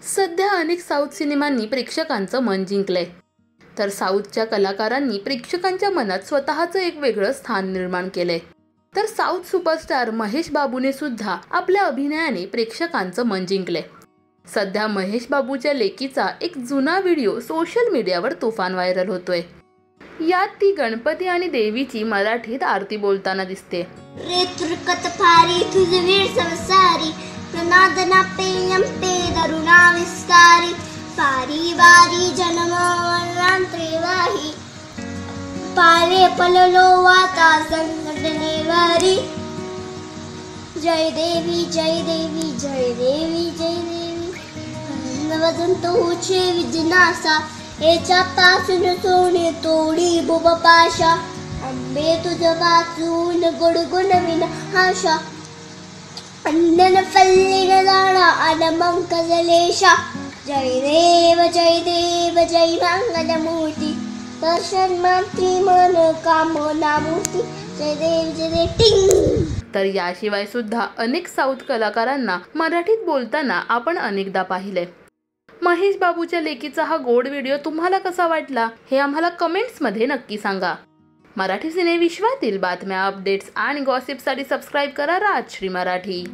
सध्या अनेक साऊथ सिनेमांनी प्रेक्षकांचं मन जिंकलंय, तर साऊथच्या कलाकारांनी प्रेक्षकांच्या मनात स्वतःचं एक वेगळं स्थान निर्माण केलंय। तर साऊथ सुपरस्टार महेश बाबूने सुद्धा आपल्या अभिनयाने प्रेक्षकांचं मन जिंकलंय। सध्या महेश बाबूच्या लेकीचा एक जुना व्हिडिओ सोशल मीडियावर तुफान व्हायरल होतोय। यात ती गणपती आणि देवीची मराठीत आरती बोलताना दिसते। रे तुरकत फारी तुझे वीर संसारी प्रनादना पेयम पे दरुणा विस्तारी पारी वारी जन्मवरांत्रेवाही पाले पललो वाता संकटने वारी जय देवी जय देवी जय देवी जय देवी वदंतो उचे विजनासा एचा पासून सोने तोडी बुब पाशा अंबे तुझ वाचून गुडगुण विनाशा अंदन फल्लिन जाणा अनमंक जलेशा जय देव जय मंगलमूर्ती दर्शन मात्री मन कामना मूर्ती जय देव टिंग। तर याशिवाय सुद्धा अनेक साऊथ कलाकारांना मराठीत बोलताना आपण अनेकदा पाहिले। महेश बाबूच्या लेकीचा हा गोड व्हिडिओ तुम्हाला कसा वाटला हे आम्हाला कमेंट्स मध्ये नक्की सांगा। मराठी सिने विश्वातील बातम्या, अपडेट्स आणि गॉसिपसाठी सबस्क्राइब करा राजश्री मराठी।